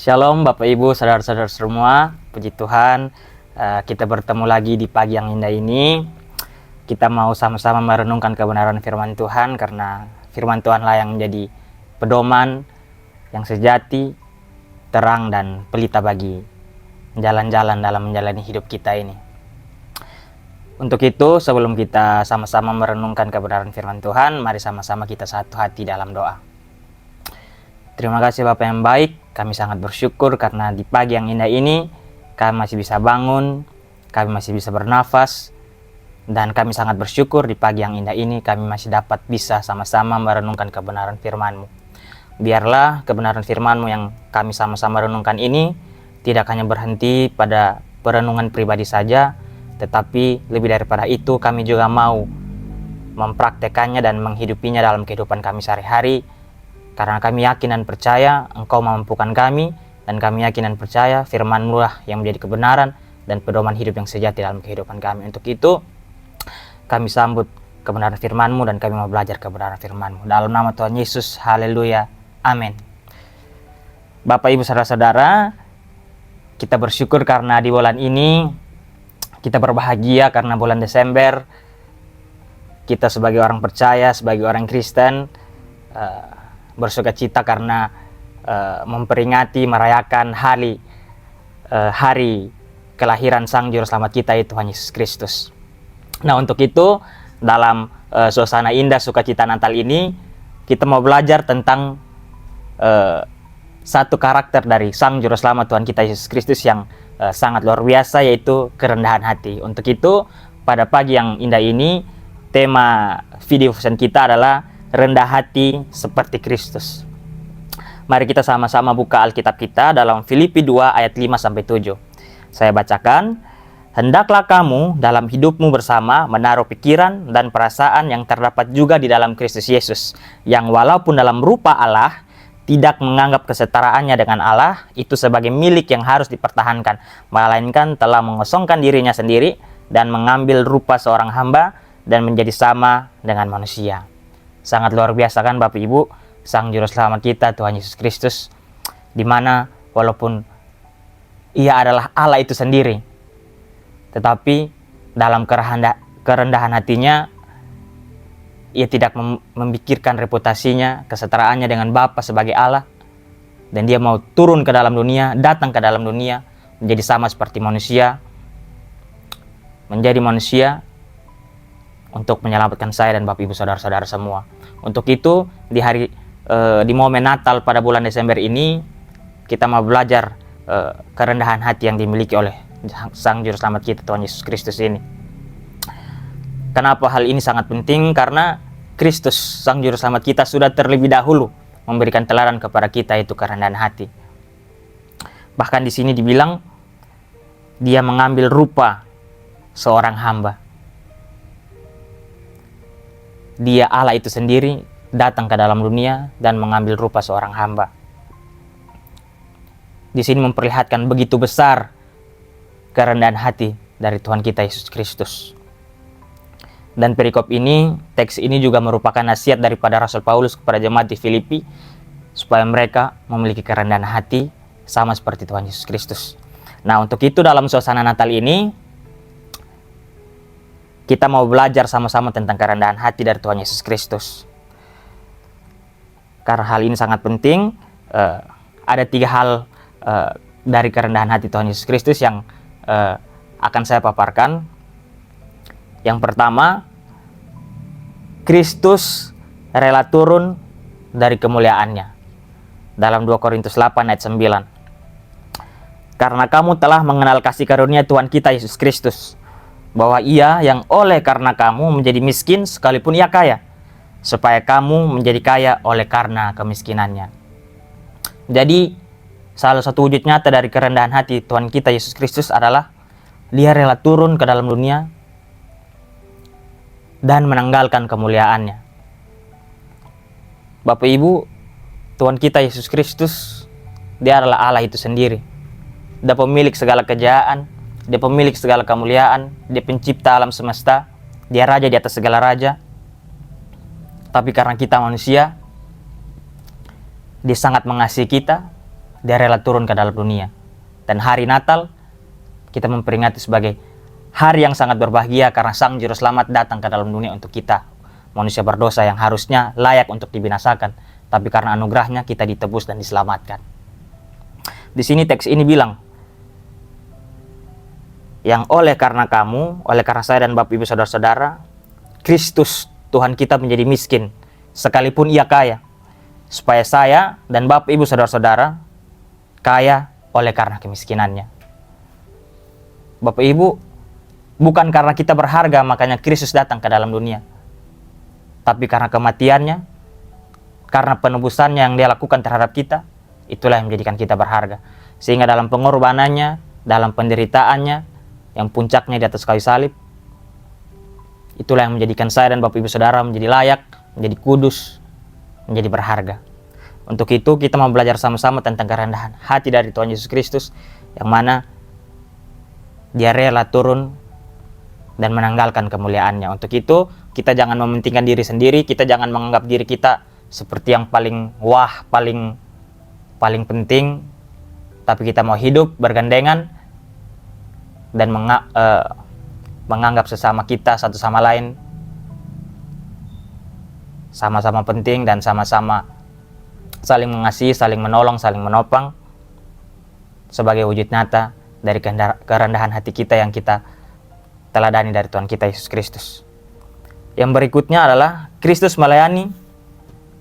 Shalom Bapak Ibu, saudara-saudara semua. Puji Tuhan, kita bertemu lagi di pagi yang indah ini. Kita mau sama-sama merenungkan kebenaran firman Tuhan, karena firman Tuhanlah yang menjadi pedoman yang sejati, terang dan pelita bagi jalan-jalan dalam menjalani hidup kita ini. Untuk itu, sebelum kita sama-sama merenungkan kebenaran firman Tuhan, mari sama-sama kita satu hati dalam doa. Terima kasih Bapak yang baik, kami sangat bersyukur karena di pagi yang indah ini kami masih bisa bangun, kami masih bisa bernafas, dan kami sangat bersyukur di pagi yang indah ini kami masih dapat bisa sama-sama merenungkan kebenaran firman-Mu. Biarlah kebenaran firman-Mu yang kami sama-sama renungkan ini tidak hanya berhenti pada perenungan pribadi saja, tetapi lebih daripada itu kami juga mau mempraktekannya dan menghidupinya dalam kehidupan kami sehari-hari. Karena kami yakin dan percaya Engkau memampukan kami, dan kami yakin dan percaya firman-Mu lah yang menjadi kebenaran dan pedoman hidup yang sejati dalam kehidupan kami. Untuk itu, kami sambut kebenaran firman-Mu dan kami mau belajar kebenaran firman-Mu. Dalam nama Tuhan Yesus, haleluya, amin. Bapak Ibu saudara-saudara, kita bersyukur karena di bulan ini kita berbahagia karena bulan Desember kita sebagai orang percaya, sebagai orang Kristen, bersuka cita karena memperingati, merayakan hari kelahiran Sang Juru Selamat kita, yaitu Tuhan Yesus Kristus. Nah, untuk itu dalam suasana indah sukacita Natal ini kita mau belajar tentang satu karakter dari Sang Juru Selamat Tuhan kita Yesus Kristus yang sangat luar biasa, yaitu kerendahan hati. Untuk itu pada pagi yang indah ini tema video pesan kita adalah rendah hati seperti Kristus. Mari kita sama-sama buka Alkitab kita dalam Filipi 2 ayat 5-7. Saya bacakan, "Hendaklah kamu dalam hidupmu bersama menaruh pikiran dan perasaan yang terdapat juga di dalam Kristus Yesus, yang walaupun dalam rupa Allah, tidak menganggap kesetaraannya dengan Allah itu sebagai milik yang harus dipertahankan, melainkan telah mengosongkan dirinya sendiri dan mengambil rupa seorang hamba dan menjadi sama dengan manusia." Sangat luar biasa kan Bapak Ibu, Sang Juru Selamat kita Tuhan Yesus Kristus, dimana walaupun Ia adalah Allah itu sendiri, tetapi dalam kerendahan hatinya Ia tidak memikirkan reputasinya, kesetaraannya dengan Bapa sebagai Allah, dan Dia mau turun ke dalam dunia, datang ke dalam dunia, menjadi sama seperti manusia, menjadi manusia untuk menyelamatkan saya dan Bapak Ibu saudara-saudara semua. Untuk itu di momen Natal pada bulan Desember ini kita mau belajar kerendahan hati yang dimiliki oleh Sang Juru Selamat kita Tuhan Yesus Kristus ini. Kenapa hal ini sangat penting? Karena Kristus Sang Juru Selamat kita sudah terlebih dahulu memberikan teladan kepada kita, itu kerendahan hati. Bahkan di sini dibilang Dia mengambil rupa seorang hamba. Dia Allah itu sendiri datang ke dalam dunia dan mengambil rupa seorang hamba. Di sini memperlihatkan begitu besar kerendahan hati dari Tuhan kita Yesus Kristus. Dan perikop ini, teks ini juga merupakan nasihat daripada Rasul Paulus kepada jemaat di Filipi, supaya mereka memiliki kerendahan hati sama seperti Tuhan Yesus Kristus. Nah, untuk itu dalam suasana Natal ini kita mau belajar sama-sama tentang kerendahan hati dari Tuhan Yesus Kristus. Karena hal ini sangat penting, ada 3 hal dari kerendahan hati Tuhan Yesus Kristus yang akan saya paparkan. Yang pertama, Kristus rela turun dari kemuliaannya. Dalam 2 Korintus 8 ayat 9. "Karena kamu telah mengenal kasih karunia Tuhan kita Yesus Kristus, bahwa Ia yang oleh karena kamu menjadi miskin sekalipun Ia kaya, supaya kamu menjadi kaya oleh karena kemiskinannya." Jadi salah satu wujud nyata dari kerendahan hati Tuhan kita Yesus Kristus adalah Dia rela turun ke dalam dunia dan menanggalkan kemuliaannya. Bapak Ibu, Tuhan kita Yesus Kristus, Dia adalah Allah itu sendiri. Dia pemilik segala kejayaan, Dia pemilik segala kemuliaan, Dia pencipta alam semesta, Dia raja di atas segala raja. Tapi karena kita manusia, Dia sangat mengasihi kita, Dia rela turun ke dalam dunia. Dan hari Natal kita memperingati sebagai hari yang sangat berbahagia karena Sang Juru Selamat datang ke dalam dunia untuk kita, manusia berdosa yang harusnya layak untuk dibinasakan, tapi karena anugerahnya kita ditebus dan diselamatkan. Di sini teks ini bilang, yang oleh karena kamu, oleh karena saya dan Bapak Ibu Saudara-saudara, Kristus Tuhan kita menjadi miskin, sekalipun ia kaya, supaya saya dan Bapak Ibu Saudara-saudara kaya oleh karena kemiskinannya. Bapak Ibu, bukan karena kita berharga makanya Kristus datang ke dalam dunia, tapi karena kematiannya, karena penebusannya yang dia lakukan terhadap kita, itulah yang menjadikan kita berharga. Sehingga dalam pengorbanannya, dalam penderitaannya, yang puncaknya di atas kayu salib, itulah yang menjadikan saya dan Bapak Ibu Saudara menjadi layak, menjadi kudus, menjadi berharga. Untuk itu kita mau belajar sama-sama tentang kerendahan hati dari Tuhan Yesus Kristus, yang mana dia rela turun dan menanggalkan kemuliaannya. Untuk itu kita jangan mementingkan diri sendiri, kita jangan menganggap diri kita seperti yang paling wah, paling penting, tapi kita mau hidup bergandengan dan menganggap sesama kita satu sama lain sama-sama penting dan sama-sama saling mengasihi, saling menolong, saling menopang sebagai wujud nyata dari kerendahan hati kita yang kita teladani dari Tuhan kita Yesus Kristus. Yang berikutnya adalah Kristus melayani,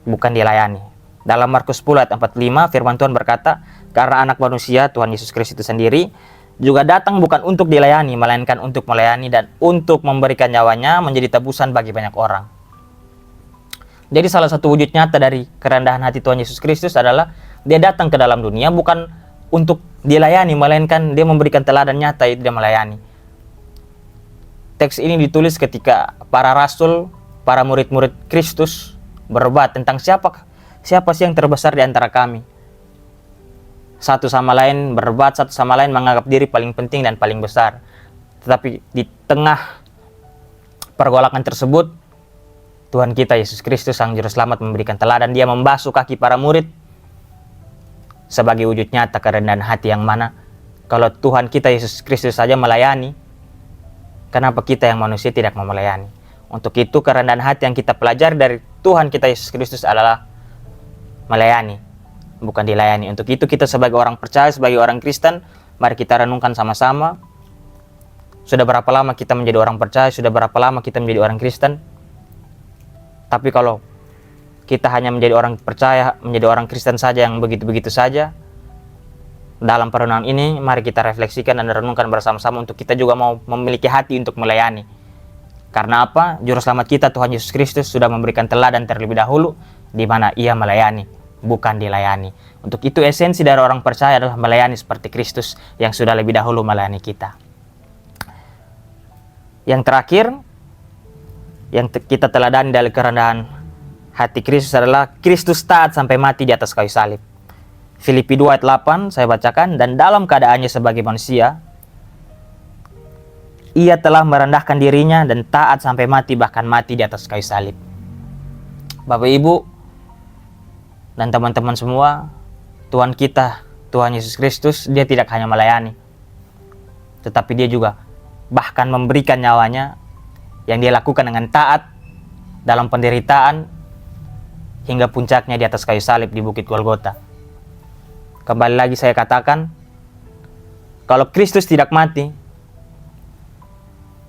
bukan dilayani. Dalam Markus 10 ayat 45 firman Tuhan berkata, karena anak manusia Tuhan Yesus Kristus itu sendiri juga datang bukan untuk dilayani, melainkan untuk melayani dan untuk memberikan nyawanya menjadi tebusan bagi banyak orang. Jadi salah satu wujud nyata dari kerendahan hati Tuhan Yesus Kristus adalah dia datang ke dalam dunia bukan untuk dilayani, melainkan dia memberikan teladan nyata, itu dia melayani. Teks ini ditulis ketika para rasul, para murid-murid Kristus berdebat tentang siapa sih yang terbesar di antara kami. Satu sama lain berdebat, satu sama lain menganggap diri paling penting dan paling besar. Tetapi di tengah pergolakan tersebut, Tuhan kita Yesus Kristus Sang Juru Selamat memberikan teladan. Dia membasuh kaki para murid sebagai wujud nyata kerendahan hati, yang mana kalau Tuhan kita Yesus Kristus saja melayani, kenapa kita yang manusia tidak mau melayani? Untuk itu kerendahan hati yang kita pelajari dari Tuhan kita Yesus Kristus adalah melayani, bukan dilayani. Untuk itu kita sebagai orang percaya, sebagai orang Kristen, mari kita renungkan sama-sama. Sudah berapa lama kita menjadi orang percaya? Sudah berapa lama kita menjadi orang Kristen? Tapi kalau kita hanya menjadi orang percaya, menjadi orang Kristen saja yang begitu-begitu saja, dalam perenungan ini mari kita refleksikan dan renungkan bersama-sama untuk kita juga mau memiliki hati untuk melayani. Karena apa? Juru Selamat kita Tuhan Yesus Kristus sudah memberikan teladan terlebih dahulu, di mana ia melayani, bukan dilayani. Untuk itu esensi dari orang percaya adalah melayani seperti Kristus yang sudah lebih dahulu melayani kita. Yang terakhir, yang kita teladani dari kerendahan hati Kristus adalah Kristus taat sampai mati di atas kayu salib. Filipi 2 ayat 8 saya bacakan, dan dalam keadaannya sebagai manusia, ia telah merendahkan dirinya dan taat sampai mati, bahkan mati di atas kayu salib. Bapak Ibu dan teman-teman semua, Tuhan kita, Tuhan Yesus Kristus, dia tidak hanya melayani, tetapi dia juga bahkan memberikan nyawanya yang dia lakukan dengan taat dalam penderitaan hingga puncaknya di atas kayu salib di Bukit Golgota. Kembali lagi saya katakan, kalau Kristus tidak mati,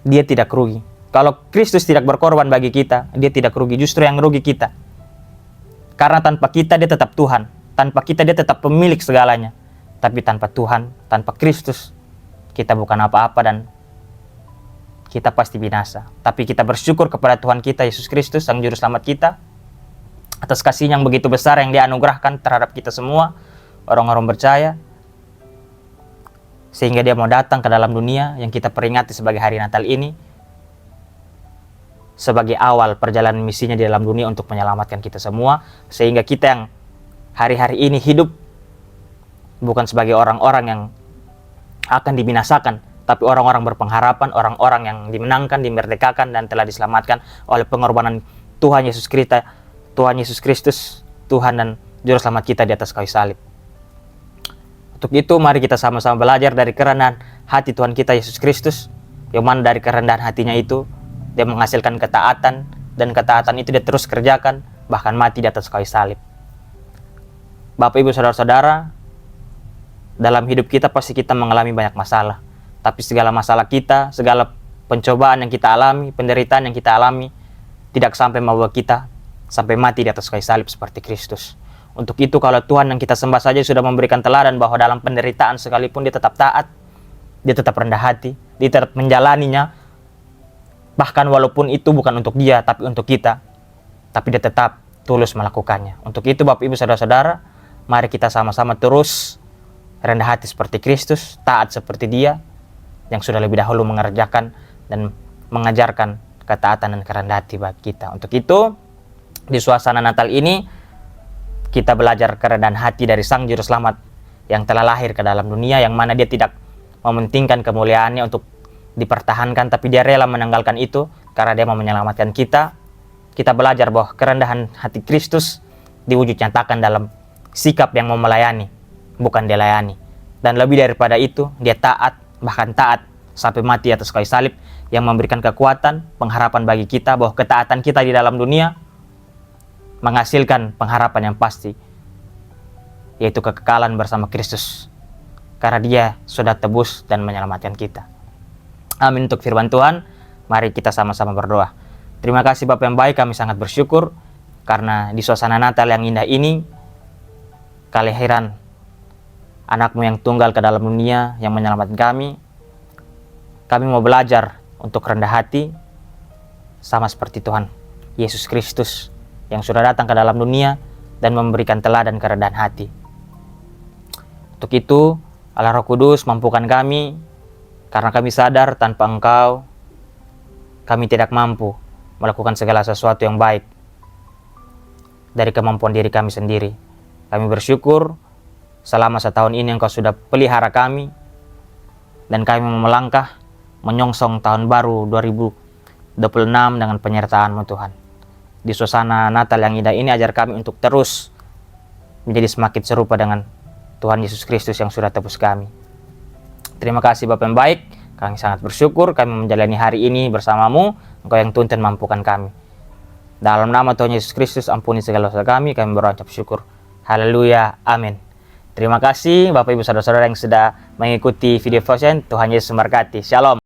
dia tidak rugi. Kalau Kristus tidak berkorban bagi kita, dia tidak rugi. Justru yang rugi kita. Karena tanpa kita dia tetap Tuhan. Tanpa kita dia tetap pemilik segalanya. Tapi tanpa Tuhan, tanpa Kristus, kita bukan apa-apa dan kita pasti binasa. Tapi kita bersyukur kepada Tuhan kita Yesus Kristus, Sang Juru Selamat kita, atas kasih yang begitu besar yang dia anugerahkan terhadap kita semua, orang-orang percaya, sehingga dia mau datang ke dalam dunia yang kita peringati sebagai hari Natal ini, sebagai awal perjalanan misinya di dalam dunia untuk menyelamatkan kita semua, sehingga kita yang hari-hari ini hidup bukan sebagai orang-orang yang akan dibinasakan, tapi orang-orang berpengharapan, orang-orang yang dimenangkan, dimerdekakan, dan telah diselamatkan oleh pengorbanan Tuhan Yesus Kristus, Tuhan dan Juru Selamat kita di atas kayu salib. Untuk itu mari kita sama-sama belajar dari kerendahan hati Tuhan kita Yesus Kristus, yang mana dari kerendahan hatinya itu dia menghasilkan ketaatan, dan ketaatan itu dia terus kerjakan bahkan mati di atas kayu salib. Bapak Ibu saudara-saudara, dalam hidup kita pasti kita mengalami banyak masalah, tapi segala masalah kita, segala pencobaan yang kita alami, penderitaan yang kita alami tidak sampai membawa kita sampai mati di atas kayu salib seperti Kristus. Untuk itu kalau Tuhan yang kita sembah saja sudah memberikan teladan bahwa dalam penderitaan sekalipun dia tetap taat, dia tetap rendah hati, dia tetap menjalaninya, bahkan walaupun itu bukan untuk dia tapi untuk kita, tapi dia tetap tulus melakukannya. Untuk itu Bapak Ibu saudara-saudara, mari kita sama-sama terus rendah hati seperti Kristus, taat seperti dia yang sudah lebih dahulu mengerjakan dan mengajarkan ketaatan dan kerendahan hati bagi kita. Untuk itu di suasana Natal ini kita belajar kerendahan hati dari Sang Juru Selamat yang telah lahir ke dalam dunia, yang mana dia tidak mementingkan kemuliaannya untuk dipertahankan, tapi dia rela menanggalkan itu karena dia mau menyelamatkan kita. Kita belajar bahwa kerendahan hati Kristus diwujud nyatakan dalam sikap yang mau melayani, bukan dilayani. Dan lebih daripada itu, dia taat, bahkan taat sampai mati atas kayu salib, yang memberikan kekuatan, pengharapan bagi kita bahwa ketaatan kita di dalam dunia menghasilkan pengharapan yang pasti, yaitu kekekalan bersama Kristus, karena dia sudah tebus dan menyelamatkan kita. Amin. Untuk firman Tuhan, mari kita sama-sama berdoa. Terima kasih Bapa yang baik, kami sangat bersyukur karena di suasana Natal yang indah ini, kelahiran anakmu yang tunggal ke dalam dunia yang menyelamatkan kami. Kami mau belajar untuk rendah hati sama seperti Tuhan Yesus Kristus yang sudah datang ke dalam dunia dan memberikan teladan kerendahan hati. Untuk itu, Allah Roh Kudus mampukan kami, karena kami sadar tanpa Engkau, kami tidak mampu melakukan segala sesuatu yang baik dari kemampuan diri kami sendiri. Kami bersyukur selama setahun ini Engkau sudah pelihara kami, dan kami mau melangkah menyongsong tahun baru 2026 dengan penyertaan-Mu Tuhan. Di suasana Natal yang indah ini, ajar kami untuk terus menjadi semakin serupa dengan Tuhan Yesus Kristus yang sudah tebus kami. Terima kasih Bapa yang baik, kami sangat bersyukur kami menjalani hari ini bersama-Mu. Engkau yang tuntun mampukan kami. Dalam nama Tuhan Yesus Kristus, ampuni segala dosa kami berucap syukur. Haleluya, amin. Terima kasih Bapak Ibu saudara-saudara yang sudah mengikuti video devotion. Tuhan Yesus memberkati. Shalom.